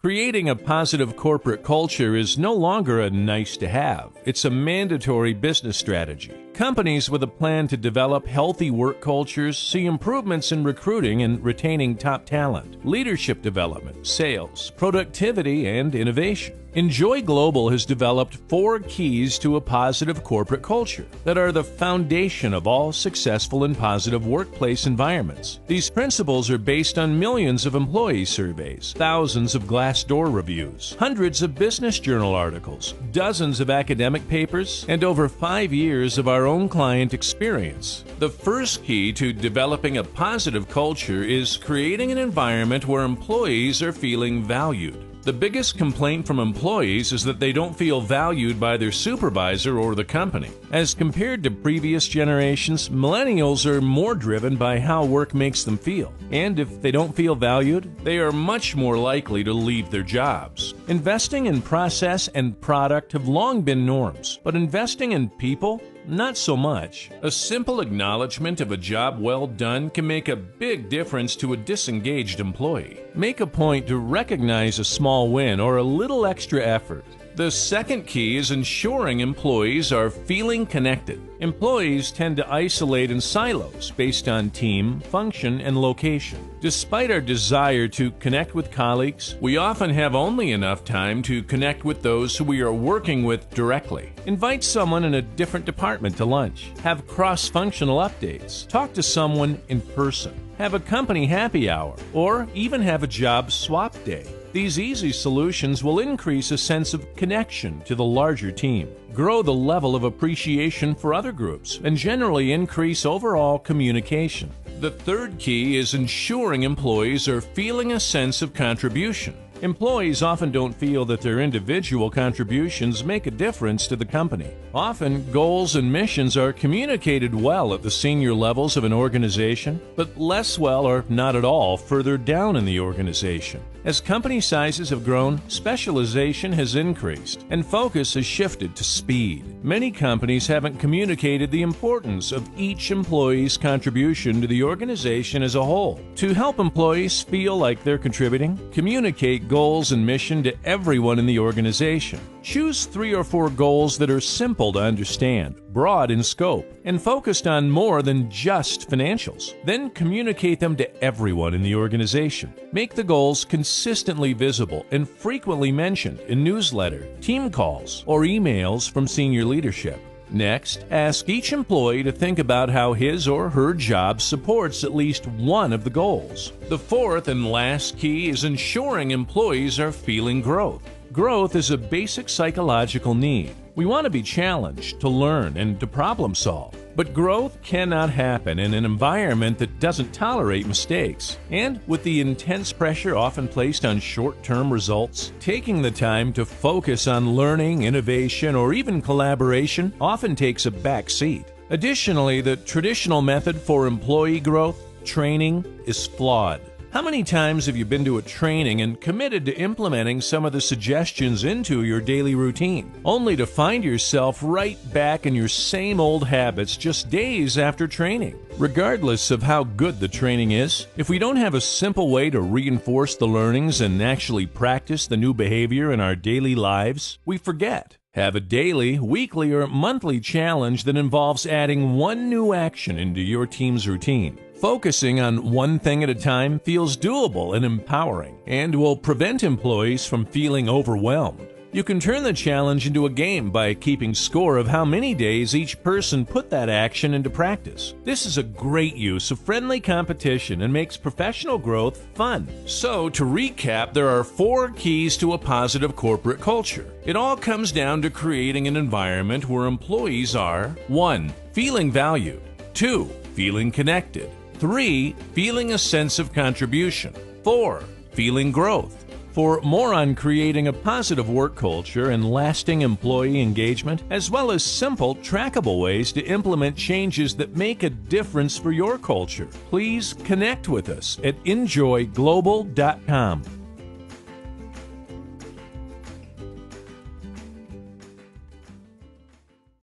Creating a positive corporate culture is no longer a nice-to-have. It's a mandatory business strategy. Companies with a plan to develop healthy work cultures see improvements in recruiting and retaining top talent, leadership development, sales, productivity, and innovation. InJoy Global has developed 4 keys to a positive corporate culture that are the foundation of all successful and positive workplace environments. These principles are based on millions of employee surveys, thousands of Glassdoor reviews, hundreds of business journal articles, dozens of academic papers, and over 5 years of our own client experience. The first key to developing a positive culture is creating an environment where employees are feeling valued. The biggest complaint from employees is that they don't feel valued by their supervisor or the company. As compared to previous generations, millennials are more driven by how work makes them feel. And if they don't feel valued, they are much more likely to leave their jobs. Investing in process and product have long been norms, but investing in people? Not so much. A simple acknowledgement of a job well done can make a big difference to a disengaged employee. Make a point to recognize a small win or a little extra effort. The second key is ensuring employees are feeling connected. Employees tend to isolate in silos based on team, function, and location. Despite our desire to connect with colleagues, we often have only enough time to connect with those who we are working with directly. Invite someone in a different department to lunch. Have cross-functional updates. Talk to someone in person. Have a company happy hour, or even have a job swap day. These easy solutions will increase a sense of connection to the larger team, grow the level of appreciation for other groups, and generally increase overall communication. The third key is ensuring employees are feeling a sense of contribution. Employees often don't feel that their individual contributions make a difference to the company. Often, goals and missions are communicated well at the senior levels of an organization, but less well or not at all further down in the organization. As company sizes have grown, specialization has increased, and focus has shifted to speed. Many companies haven't communicated the importance of each employee's contribution to the organization as a whole. To help employees feel like they're contributing, communicate goals and mission to everyone in the organization. Choose 3 or 4 goals that are simple to understand, broad in scope, and focused on more than just financials. Then communicate them to everyone in the organization. Make the goals consistently visible and frequently mentioned in newsletter, team calls, or emails from senior leadership. Next, ask each employee to think about how his or her job supports at least one of the goals. The fourth and last key is ensuring employees are feeling growth. Growth is a basic psychological need. We want to be challenged, to learn, and to problem solve. But growth cannot happen in an environment that doesn't tolerate mistakes. And with the intense pressure often placed on short-term results, taking the time to focus on learning, innovation, or even collaboration often takes a back seat. Additionally, the traditional method for employee growth, training, is flawed. How many times have you been to a training and committed to implementing some of the suggestions into your daily routine, only to find yourself right back in your same old habits just days after training? Regardless of how good the training is, if we don't have a simple way to reinforce the learnings and actually practice the new behavior in our daily lives, we forget. Have a daily, weekly, or monthly challenge that involves adding one new action into your team's routine. Focusing on one thing at a time feels doable and empowering, and will prevent employees from feeling overwhelmed. You can turn the challenge into a game by keeping score of how many days each person put that action into practice. This is a great use of friendly competition and makes professional growth fun. So, to recap, there are 4 keys to a positive corporate culture. It all comes down to creating an environment where employees are 1. Feeling valued. 2. Feeling connected. 3. Feeling a sense of contribution. 4. Feeling growth. For more on creating a positive work culture and lasting employee engagement, as well as simple, trackable ways to implement changes that make a difference for your culture, please connect with us at InJoyGlobal.com.